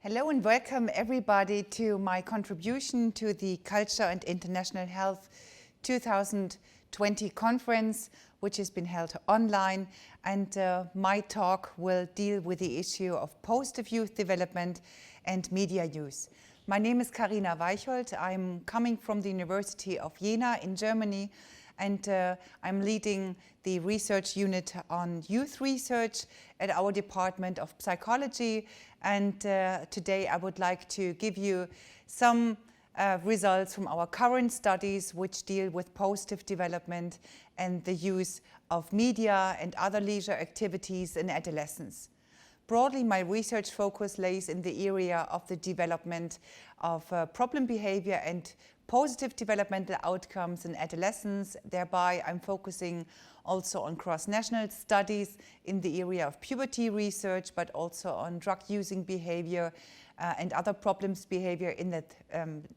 Hello and welcome everybody to my contribution to the Culture and International Health 2020 conference, which has been held online. And my talk will deal with the issue of positive youth development and media use. My name is Karina Weichold. I'm coming from the University of Jena in Germany, and I'm leading the research unit on youth research at our Department of Psychology. And today I would like to give you some results from our current studies which deal with positive development and the use of media and other leisure activities in adolescence. Broadly, my research focus lays in the area of the development of problem behavior and positive developmental outcomes in adolescence. Thereby, I'm focusing also on cross-national studies in the area of puberty research, but also on drug-using behavior and other problems behavior in that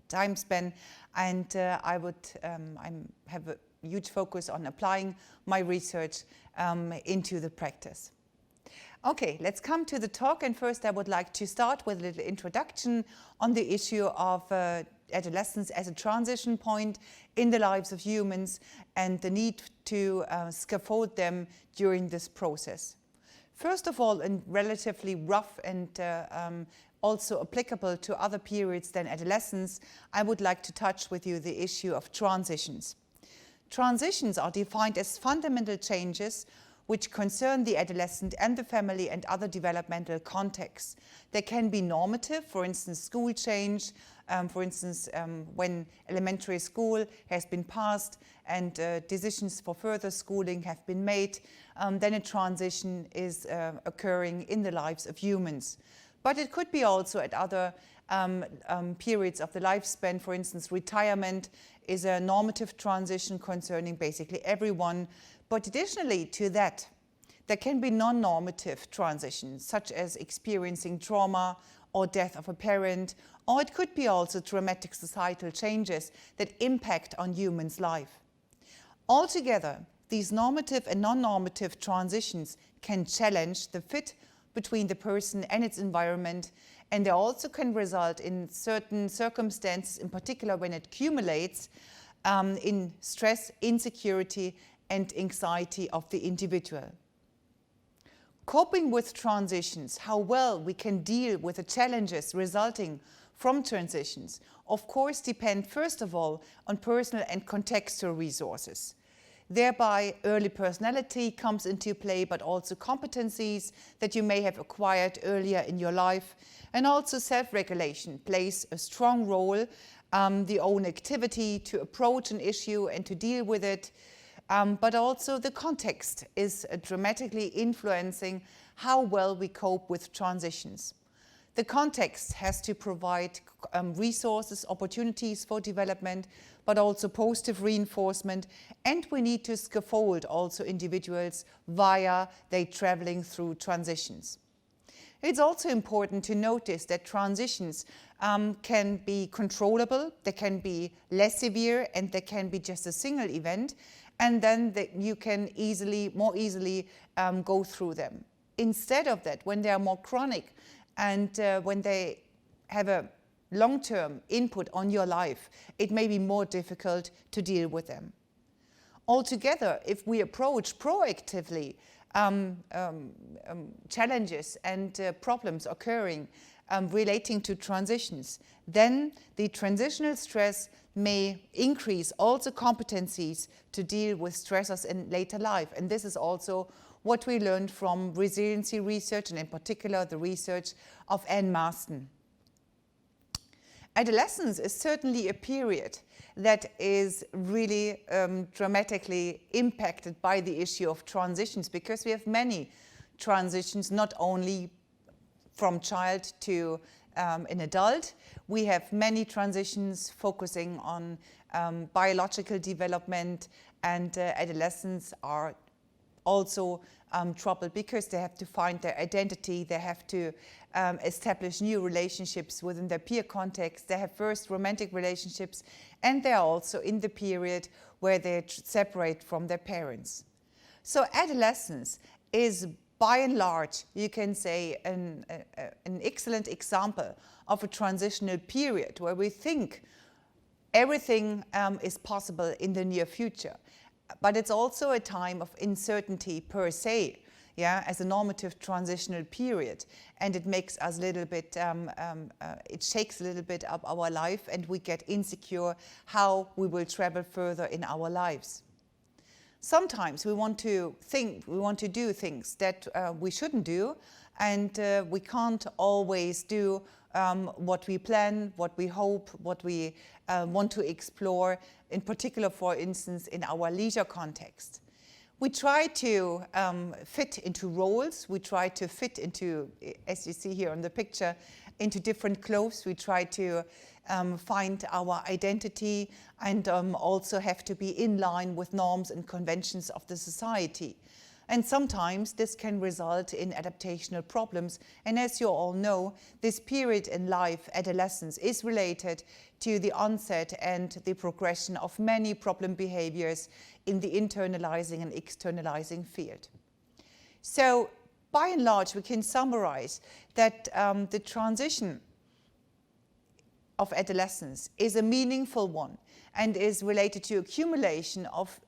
time span. And I have a huge focus on applying my research into the practice. Okay, let's come to the talk, and first I would like to start with a little introduction on the issue of adolescence as a transition point in the lives of humans and the need to scaffold them during this process. First of all, in relatively rough and also applicable to other periods than adolescence, I would like to touch with you the issue of transitions. Transitions are defined as fundamental changes which concern the adolescent and the family and other developmental contexts. They can be normative, for instance, school change, for instance, when elementary school has been passed and decisions for further schooling have been made, then a transition is occurring in the lives of humans. But it could be also at other periods of the lifespan. For instance, retirement is a normative transition concerning basically everyone. But additionally to that, there can be non-normative transitions, such as experiencing trauma or death of a parent, or it could be also dramatic societal changes that impact on humans' life. Altogether, these normative and non-normative transitions can challenge the fit between the person and its environment, and they also can result in certain circumstances, in particular when it accumulates, in stress, insecurity, and anxiety of the individual. Coping with transitions, how well we can deal with the challenges resulting from transitions, of course depend first of all on personal and contextual resources. Thereby, early personality comes into play, but also competencies that you may have acquired earlier in your life, and also self-regulation plays a strong role, the own activity to approach an issue and to deal with it. But also the context is dramatically influencing how well we cope with transitions. The context has to provide resources, opportunities for development, but also positive reinforcement, and we need to scaffold also individuals via their traveling through transitions. It's also important to notice that transitions can be controllable, they can be less severe, and they can be just a single event, and then you can more easily go through them. Instead of that, when they are more chronic and when they have a long-term input on your life, it may be more difficult to deal with them. Altogether, if we approach proactively challenges and problems occurring relating to transitions, then the transitional stress may increase also competencies to deal with stressors in later life. And this is also what we learned from resiliency research, and in particular the research of Anne Marston. Adolescence is certainly a period that is really dramatically impacted by the issue of transitions, because we have many transitions, not only from child to an adult. We have many transitions focusing on biological development, and adolescents are also troubled because they have to find their identity, they have to establish new relationships within their peer context, they have first romantic relationships, and they are also in the period where they separate from their parents. So adolescence is by and large, you can say an excellent example of a transitional period where we think everything is possible in the near future. But it's also a time of uncertainty per se, yeah, as a normative transitional period. And it makes us a little bit, it shakes a little bit up our life, and we get insecure how we will travel further in our lives. Sometimes we want to do things that we shouldn't do, and we can't always do what we plan, what we hope, what we want to explore, in particular, for instance, in our leisure context. We try to fit into roles. We try to fit into, as you see here on the picture, into different clothes. We try to find our identity and also have to be in line with norms and conventions of the society. And sometimes this can result in adaptational problems. And as you all know, this period in life, adolescence, is related to the onset and the progression of many problem behaviors in the internalizing and externalizing field. So by and large, we can summarize that the transition of adolescence is a meaningful one and is related to accumulation of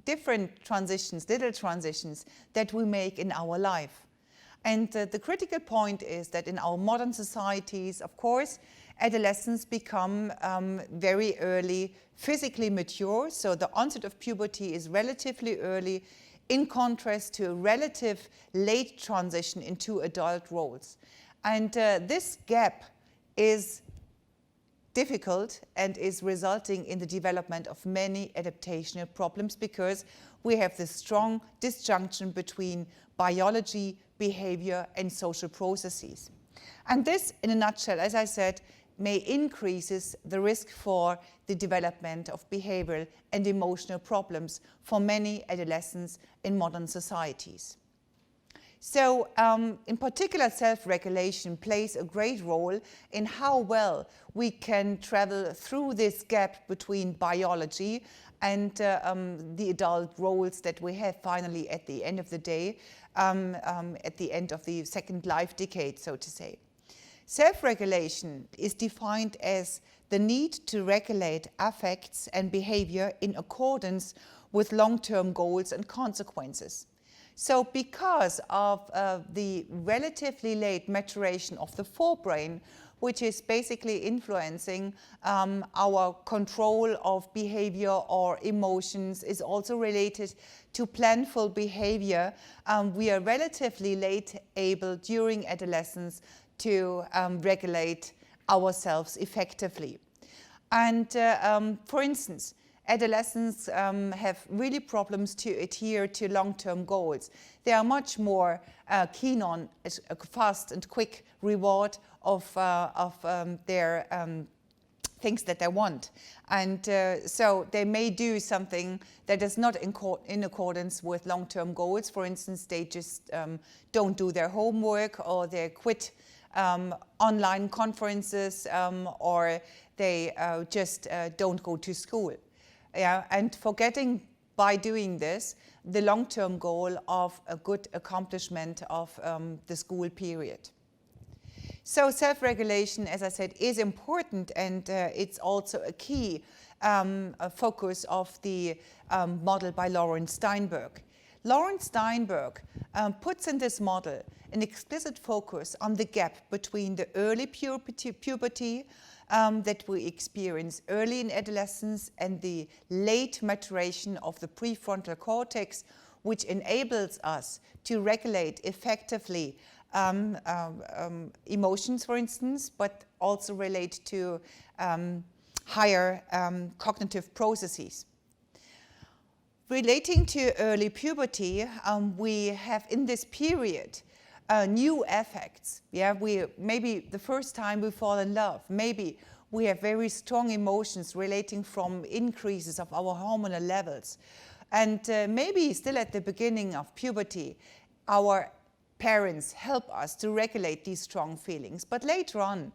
different transitions, little transitions that we make in our life. And the critical point is that in our modern societies, of course, adolescents become very early physically mature, so the onset of puberty is relatively early, in contrast to a relative late transition into adult roles. And this gap is difficult and is resulting in the development of many adaptational problems because we have this strong disjunction between biology, behavior, and social processes. And this, in a nutshell, as I said, may increases the risk for the development of behavioral and emotional problems for many adolescents in modern societies. So in particular, self-regulation plays a great role in how well we can travel through this gap between biology and the adult roles that we have finally at the end of the day, at the end of the second life decade, so to say. Self-regulation is defined as the need to regulate affects and behavior in accordance with long-term goals and consequences. So because of the relatively late maturation of the forebrain, which is basically influencing our control of behavior or emotions, is also related to planful behavior, we are relatively late able during adolescence to regulate ourselves effectively. And for instance, adolescents have really problems to adhere to long-term goals. They are much more keen on a fast and quick reward of their things that they want. And so they may do something that is not in accordance with long-term goals. For instance, they just don't do their homework, or they quit online conferences, or they just don't go to school. Yeah, and forgetting by doing this the long-term goal of a good accomplishment of the school period. So self-regulation, as I said, is important, and it's also a key focus of the model by Lawrence Steinberg. Lawrence Steinberg puts in this model an explicit focus on the gap between the early puberty that we experience early in adolescence and the late maturation of the prefrontal cortex, which enables us to regulate effectively emotions, for instance, but also relate to higher cognitive processes. Relating to early puberty, we have in this period new affects. Yeah, maybe the first time we fall in love, maybe we have very strong emotions relating from increases of our hormonal levels. And maybe still at the beginning of puberty, our parents help us to regulate these strong feelings. But later on,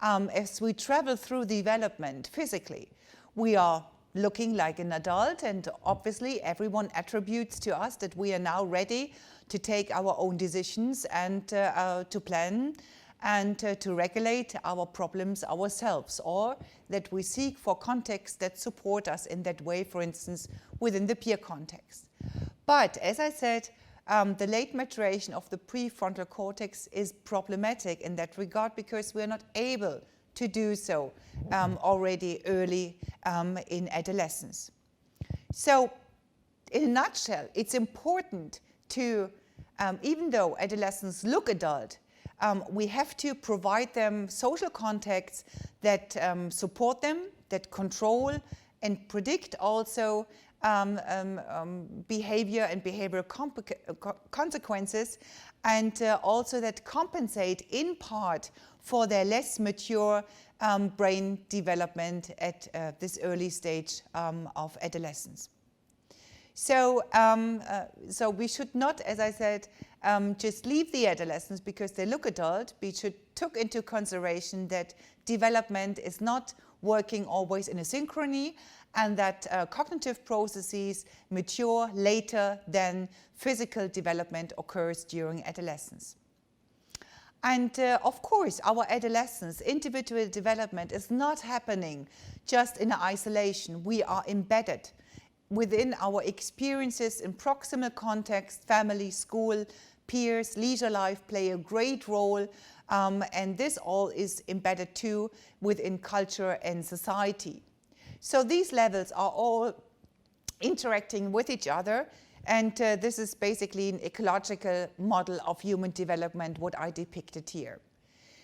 as we travel through development physically, we are looking like an adult, and obviously everyone attributes to us that we are now ready to take our own decisions and to plan and to regulate our problems ourselves, or that we seek for contexts that support us in that way, for instance, within the peer context. But as I said, the late maturation of the prefrontal cortex is problematic in that regard because we are not able to do so already early in adolescence. So in a nutshell, it's important to, even though adolescents look adult, we have to provide them social contexts that support them, that control and predict also behavior and behavioral consequences, and also that compensate in part for their less mature brain development at this early stage of adolescence. So, so we should not, as I said, just leave the adolescents because they look adult. We should take into consideration that development is not working always in a synchrony, and that cognitive processes mature later than physical development occurs during adolescence. And of course, our adolescence, individual development is not happening just in isolation. We are embedded within our experiences in proximal context. Family, school, peers, leisure life play a great role, and this all is embedded too within culture and society. So these levels are all interacting with each other, and this is basically an ecological model of human development, what I depicted here.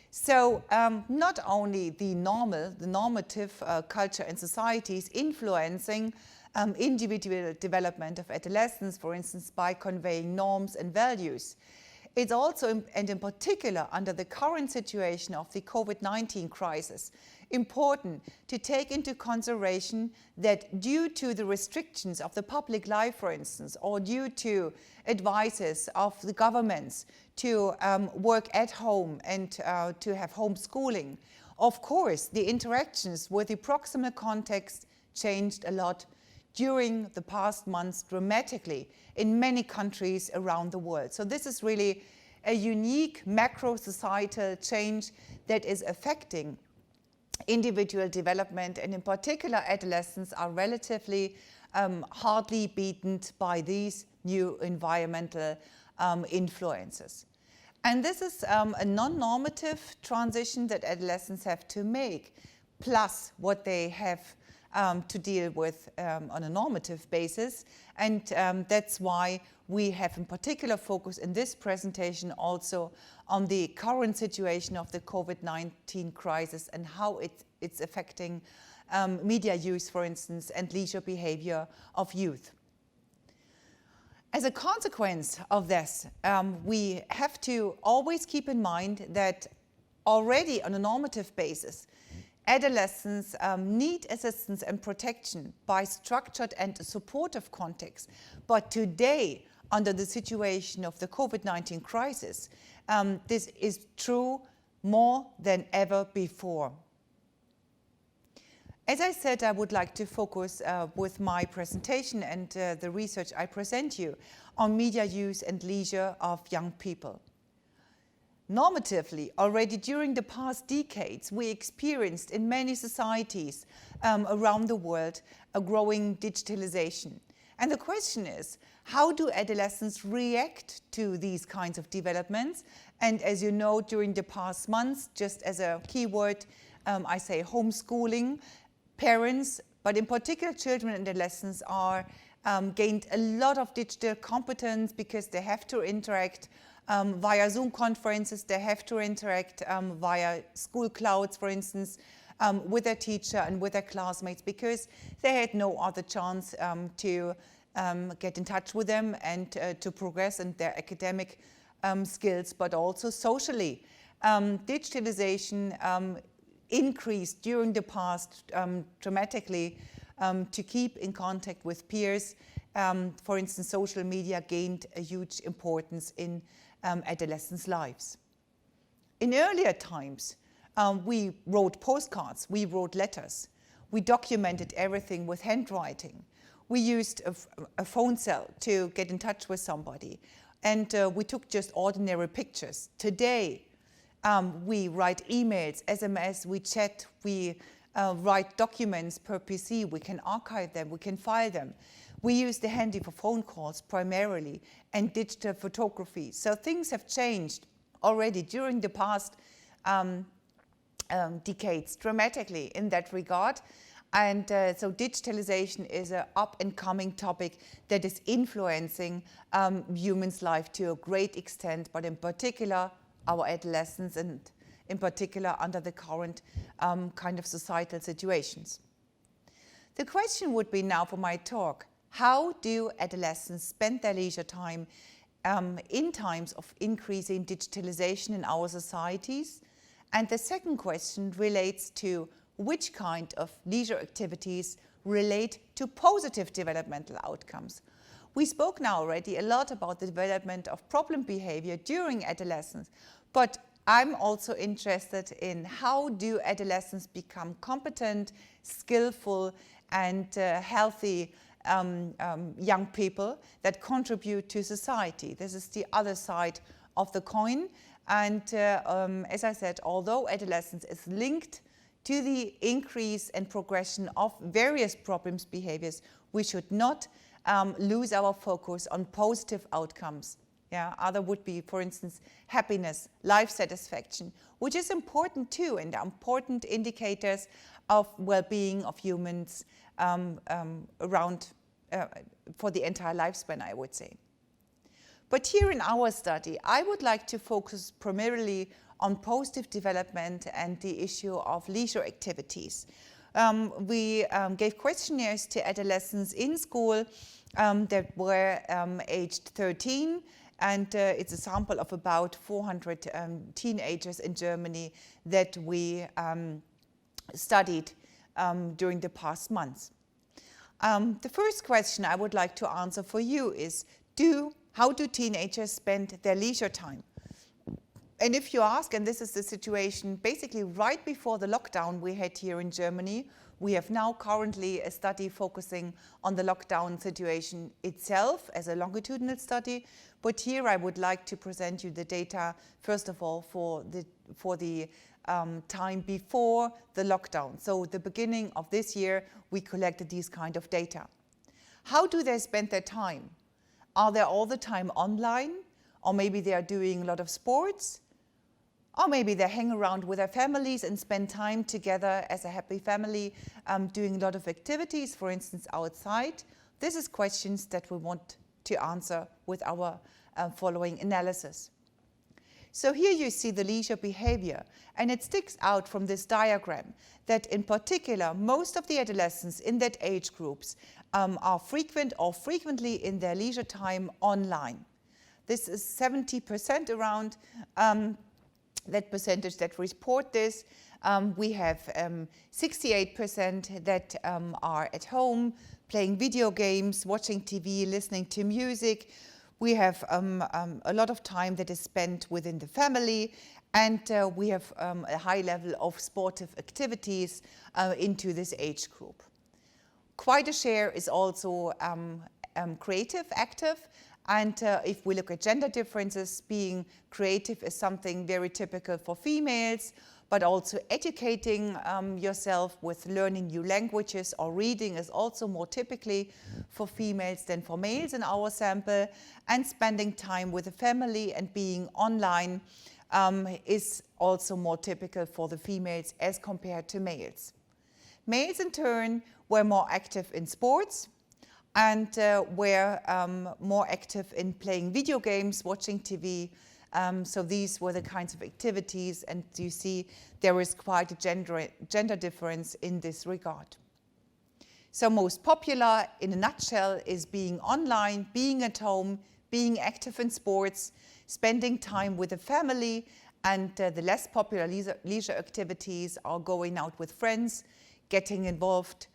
So not only the normative culture and societies influencing individual development of adolescence, for instance, by conveying norms and values. It's also, and in particular under the current situation of the COVID-19 crisis, important to take into consideration that due to the restrictions of the public life, for instance, or due to advices of the governments to work at home and to have homeschooling, of course, the interactions with the proximal context changed a lot during the past months dramatically in many countries around the world. So this is really a unique macro-societal change that is affecting individual development, and in particular adolescents are relatively hardly beaten by these new environmental influences. And this is a non-normative transition that adolescents have to make, plus what they have to deal with on a normative basis, and that's why we have in particular focus in this presentation also on the current situation of the COVID-19 crisis and how it's affecting media use, for instance, and leisure behavior of youth. As a consequence of this, we have to always keep in mind that already on a normative basis, adolescents need assistance and protection by structured and supportive contexts. But today, under the situation of the COVID-19 crisis, this is true more than ever before. As I said, I would like to focus with my presentation and the research I present you on media use and leisure of young people. Normatively, already during the past decades, we experienced in many societies around the world a growing digitalization. And the question is, how do adolescents react to these kinds of developments? And as you know, during the past months, just as a keyword, I say homeschooling, parents, but in particular children and adolescents are gained a lot of digital competence because they have to interact via Zoom conferences, they have to interact via school clouds, for instance, with their teacher and with their classmates because they had no other chance to get in touch with them and to progress in their academic skills, but also socially. Digitalization increased during the past dramatically to keep in contact with peers. For instance, social media gained a huge importance in adolescents' lives. In earlier times, we wrote postcards, we wrote letters, we documented everything with handwriting. We used a phone cell to get in touch with somebody. and we took just ordinary pictures. Today, we write emails, SMS, we chat, we write documents per PC, we can archive them, we can file them. We use the handy for phone calls primarily and digital photography. So things have changed already during the past decades dramatically in that regard. And so digitalization is an up-and-coming topic that is influencing humans' life to a great extent, but in particular our adolescents, and in particular under the current kind of societal situations. The question would be now for my talk, how do adolescents spend their leisure time in times of increasing digitalization in our societies? And the second question relates to which kind of leisure activities relate to positive developmental outcomes. We spoke now already a lot about the development of problem behavior during adolescence, but I'm also interested in how do adolescents become competent, skillful, and healthy young people that contribute to society. This is the other side of the coin. And as I said, although adolescence is linked to the increase and progression of various problems behaviors, we should not lose our focus on positive outcomes. Yeah, other would be, for instance, happiness, life satisfaction, which is important too, and important indicators of well-being of humans around for the entire lifespan, I would say. But here in our study, I would like to focus primarily on positive development and the issue of leisure activities. We gave questionnaires to adolescents in school that were aged 13, and it's a sample of about 400 teenagers in Germany that we studied during the past months. The first question I would like to answer for you is, how do teenagers spend their leisure time? And if you ask, and this is the situation basically right before the lockdown we had here in Germany, we have now currently a study focusing on the lockdown situation itself as a longitudinal study. But here I would like to present you the data, first of all, for the time before the lockdown. So the beginning of this year, we collected these kind of data. How do they spend their time? Are they all the time online? Or maybe they are doing a lot of sports? Or maybe they hang around with their families and spend time together as a happy family, doing a lot of activities, for instance, outside. This is questions that we want to answer with our following analysis. So here you see the leisure behavior, and it sticks out from this diagram that in particular, most of the adolescents in that age groups are frequently in their leisure time online. This is 70% around that percentage that report this. We have 68% that are at home, playing video games, watching TV, listening to music. We have a lot of time that is spent within the family, and we have a high level of sportive activities into this age group. Quite a share is also creative, active. And if we look at gender differences, being creative is something very typical for females, but also educating yourself with learning new languages or reading is also more typically for females than for males in our sample. And spending time with the family and being online is also more typical for the females as compared to males. Males in turn were more active in sports, and were more active in playing video games, watching TV. So these were the kinds of activities, and you see there is quite a gender difference in this regard. So most popular, in a nutshell, is being online, being at home, being active in sports, spending time with the family, and the less popular leisure activities are going out with friends, getting involved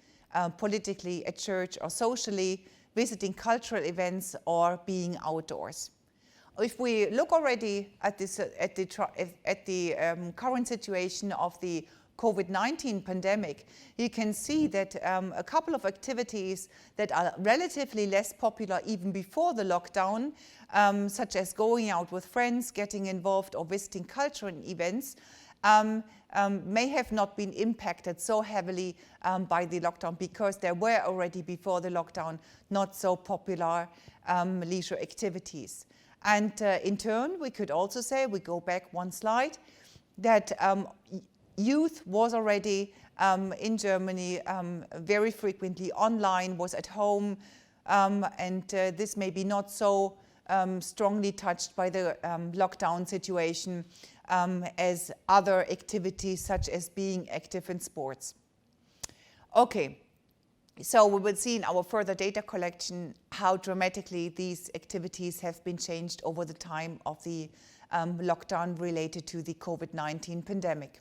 politically at church or socially, visiting cultural events, or being outdoors. If we look already at the current situation of the COVID-19 pandemic, you can see that a couple of activities that are relatively less popular even before the lockdown, such as going out with friends, getting involved or visiting cultural events, may have not been impacted so heavily by the lockdown because there were already before the lockdown not so popular leisure activities. And in turn, we could also say, we go back one slide, that youth was already in Germany very frequently online, was at home, and this may be not so strongly touched by the lockdown situation as other activities such as being active in sports. Okay, so we will see in our further data collection how dramatically these activities have been changed over the time of the lockdown related to the COVID-19 pandemic.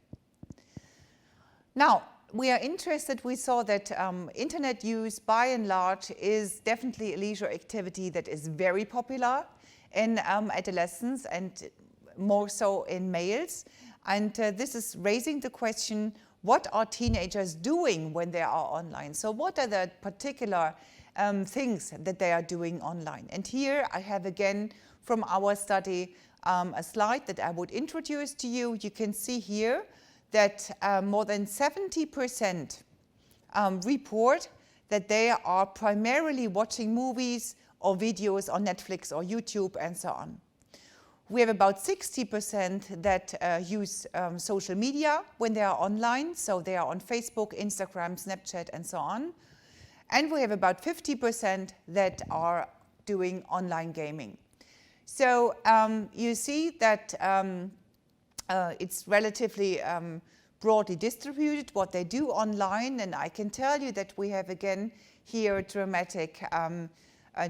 Now, we are interested, we saw that internet use by and large is definitely a leisure activity that is very popular in adolescents and more so in males. And this is raising the question, what are teenagers doing when they are online? So what are the particular things that they are doing online? And here I have again from our study a slide that I would introduce to you. You can see here that more than 70% report that they are primarily watching movies or videos on Netflix or YouTube and so on. We have about 60% that use social media when they are online, so they are on Facebook, Instagram, Snapchat and so on. And we have about 50% that are doing online gaming. So you see that it's relatively broadly distributed what they do online, and I can tell you that we have again here dramatic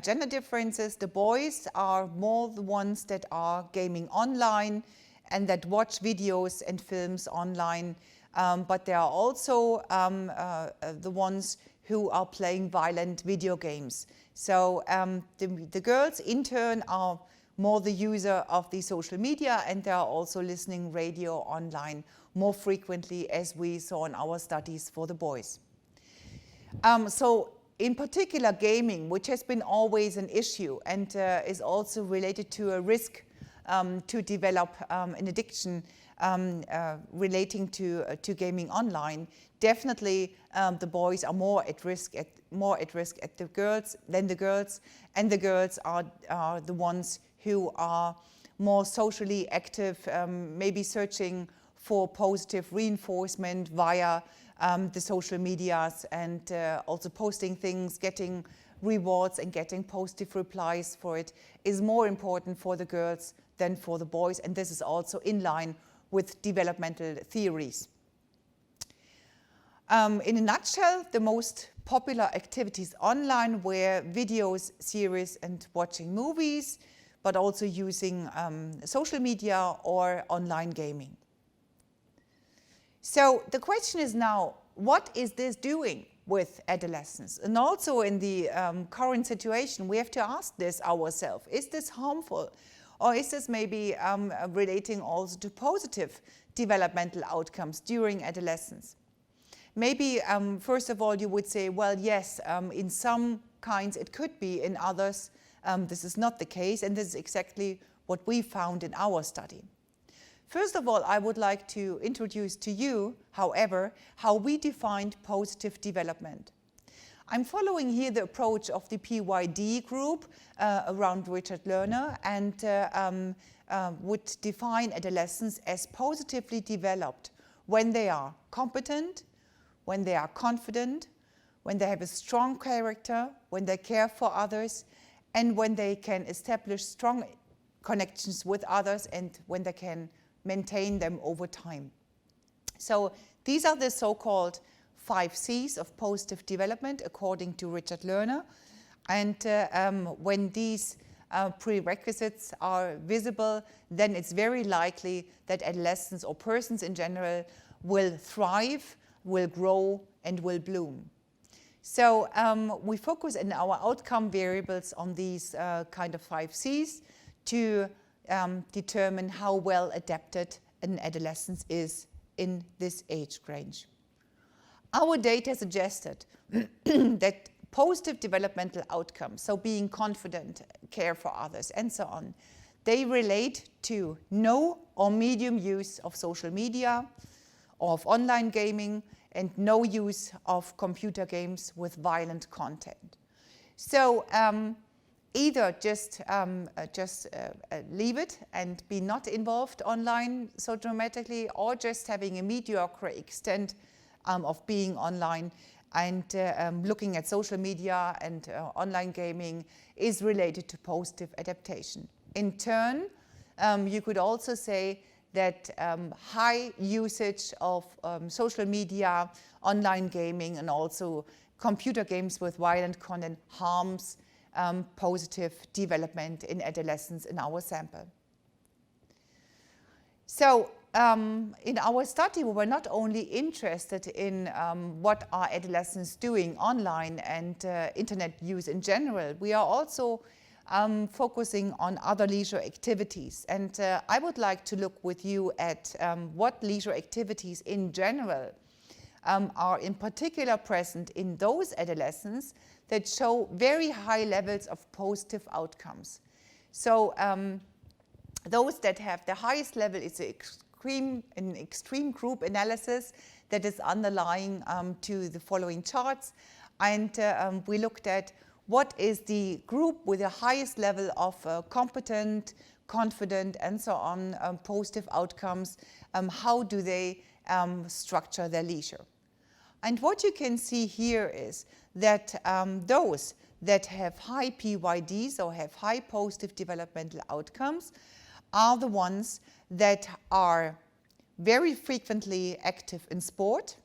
gender differences. The boys are more the ones that are gaming online and that watch videos and films online, but there are also the ones who are playing violent video games. So the girls in turn are more the user of the social media, and they are also listening radio online more frequently, as we saw in our studies for the boys. So in particular gaming, which has been always an issue and is also related to a risk to develop an addiction relating to gaming online, definitely the boys are more at risk at the girls than the girls, and the girls are the ones who are more socially active, maybe searching for positive reinforcement via the social medias and also posting things, getting rewards and getting positive replies for it is more important for the girls than for the boys, and this is also in line with developmental theories. In a nutshell, the most popular activities online were videos, series and watching movies, but also using social media or online gaming. So the question is now, what is this doing with adolescents? And also in the current situation, we have to ask this ourselves. Is this harmful? Or is this maybe relating also to positive developmental outcomes during adolescence? Maybe, first of all, you would say, well, yes, in some kinds it could be, in others this is not the case, and this is exactly what we found in our study. First of all, I would like to introduce to you, however, how we defined positive development. I'm following here the approach of the PYD group around Richard Lerner, and would define adolescents as positively developed when they are competent, when they are confident, when they have a strong character, when they care for others, and when they can establish strong connections with others and when they can maintain them over time. So these are the so-called 5 C's of positive development according to Richard Lerner. And when these prerequisites are visible, then it's very likely that adolescents or persons in general will thrive, will grow, and will bloom. So we focus in our outcome variables on these kind of 5 C's to determine how well adapted an adolescent is in this age range. Our data suggested that positive developmental outcomes, so being confident, care for others, and so on, they relate to no or medium use of social media, of online gaming, and no use of computer games with violent content. So either just leave it and be not involved online so dramatically, or just having a mediocre extent of being online and looking at social media and online gaming is related to positive adaptation. In turn, you could also say that high usage of social media, online gaming, and also computer games with violent content harms positive development in adolescence in our sample. So in our study, we were not only interested in what are adolescents doing online and internet use in general, we are also focusing on other leisure activities. And I would like to look with you at what leisure activities in general are in particular present in those adolescents that show very high levels of positive outcomes. So those that have the highest level is an extreme group analysis that is underlying to the following charts. And we looked at what is the group with the highest level of competent, confident, and so on positive outcomes. How do they structure their leisure? And what you can see here is that those that have high PYDs or have high positive developmental outcomes are the ones that are very frequently active in sport,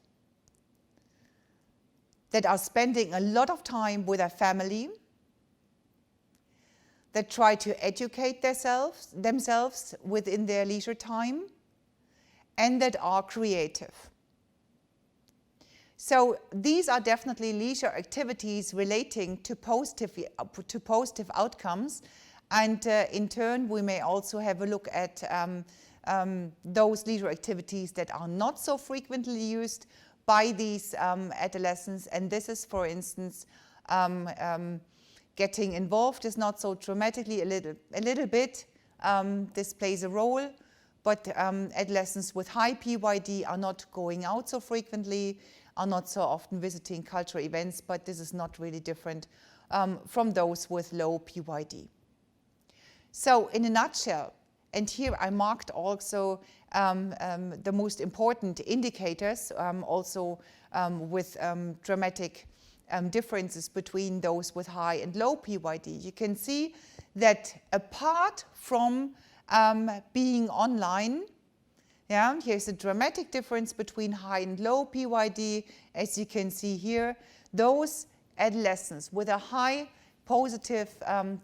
that are spending a lot of time with their family, that try to educate themselves within their leisure time, and that are creative. So these are definitely leisure activities relating to positive outcomes. And in turn, we may also have a look at those leisure activities that are not so frequently used by these adolescents. And this is, for instance, getting involved is not so dramatically, a little bit. This plays a role. But adolescents with high PYD are not going out so frequently, are not so often visiting cultural events, but this is not really different from those with low PYD. So in a nutshell, and here I marked also the most important indicators, also with dramatic differences between those with high and low PYD. You can see that apart from being online, here's a dramatic difference between high and low PYD. As you can see here, those adolescents with a high positive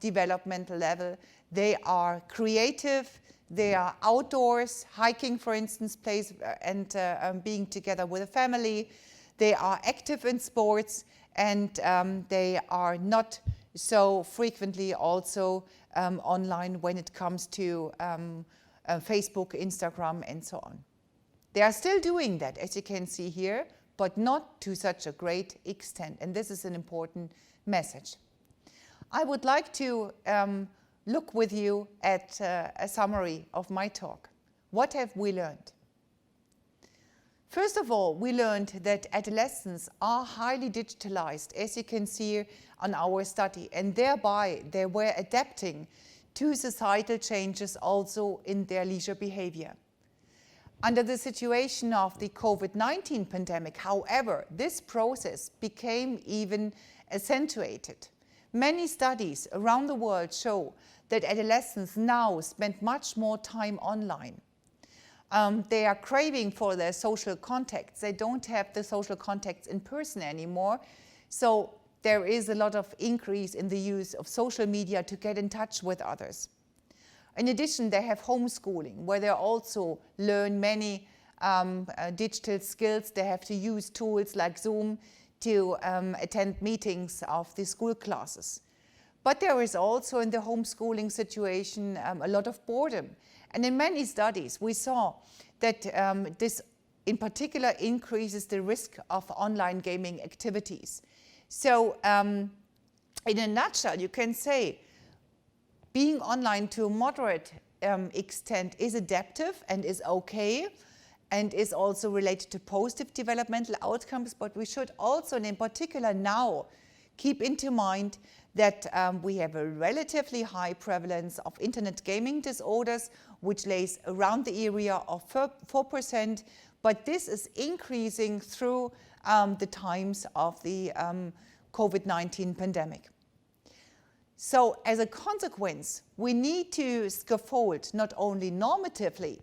developmental level, they are creative, they are outdoors, hiking, for instance, and being together with a family. They are active in sports, and they are not so frequently also online when it comes to Facebook, Instagram, and so on. They are still doing that, as you can see here, but not to such a great extent. And this is an important message. I would like to look with you at a summary of my talk. What have we learned? First of all, we learned that adolescents are highly digitalized, as you can see on our study, and thereby they were adapting to societal changes also in their leisure behavior. Under the situation of the COVID-19 pandemic, however, this process became even accentuated. Many studies around the world show that adolescents now spend much more time online. They are craving for their social contacts. They don't have the social contacts in person anymore. So there is a lot of increase in the use of social media to get in touch with others. In addition, they have homeschooling, where they also learn many digital skills. They have to use tools like Zoom to attend meetings of the school classes. But there is also in the homeschooling situation a lot of boredom. And in many studies, we saw that this in particular increases the risk of online gaming activities. So in a nutshell, you can say being online to a moderate extent is adaptive and is okay, and is also related to positive developmental outcomes, but we should also, and in particular now, keep into mind that we have a relatively high prevalence of internet gaming disorders, which lays around the area of 4%, but this is increasing through the times of the COVID-19 pandemic. So as a consequence, we need to scaffold not only normatively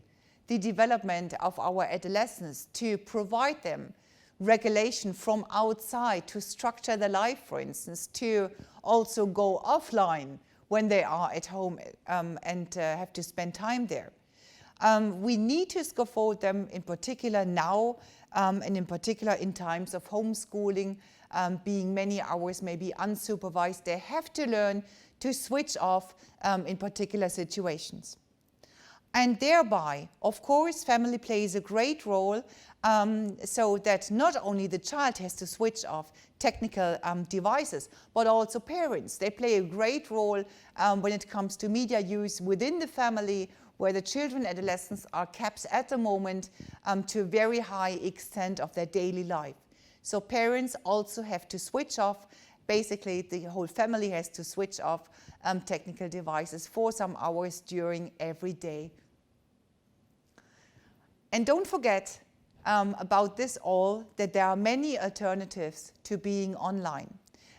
the development of our adolescents, to provide them regulation from outside, to structure their life, for instance, to also go offline when they are at home and have to spend time there. We need to scaffold them in particular now, and in particular in times of homeschooling, being many hours maybe unsupervised. They have to learn to switch off in particular situations. And thereby, of course, family plays a great role, so that not only the child has to switch off technical devices, but also parents. They play a great role when it comes to media use within the family, where the children and adolescents are kept at the moment to a very high extent of their daily life. So parents also have to switch off. Basically, the whole family has to switch off technical devices for some hours during every day. And don't forget about this all, that there are many alternatives to being online.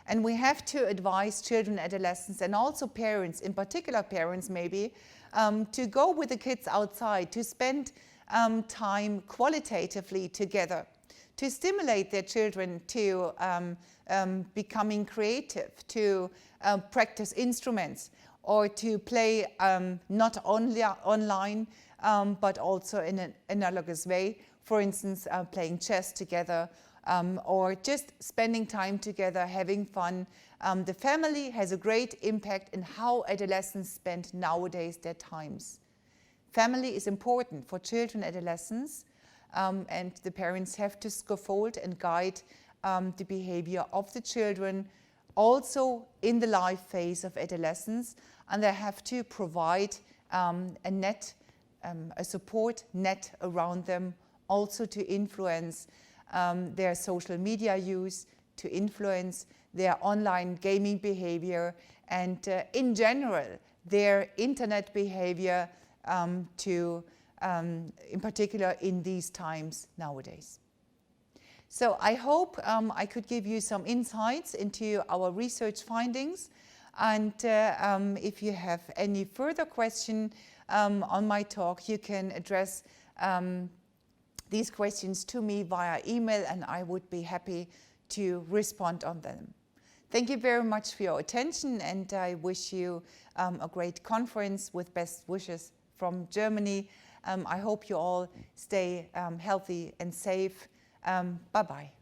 And we have to advise children, adolescents, and also parents, in particular parents maybe, to go with the kids outside, to spend time qualitatively together, to stimulate their children to becoming creative, to practice instruments, or to play not only online, but also in an analogous way. For instance, playing chess together, or just spending time together, having fun. The family has a great impact in how adolescents spend nowadays their times. Family is important for children and adolescents, and the parents have to scaffold and guide the behavior of the children also in the life phase of adolescence, and they have to provide a support net around them, also to influence their social media use, to influence their online gaming behavior, and in general their internet behavior, in particular in these times nowadays. So I hope I could give you some insights into our research findings, and if you have any further question on my talk, you can address these questions to me via email, and I would be happy to respond on them. Thank you very much for your attention, and I wish you a great conference with best wishes from Germany. I hope you all stay healthy and safe. Bye-bye.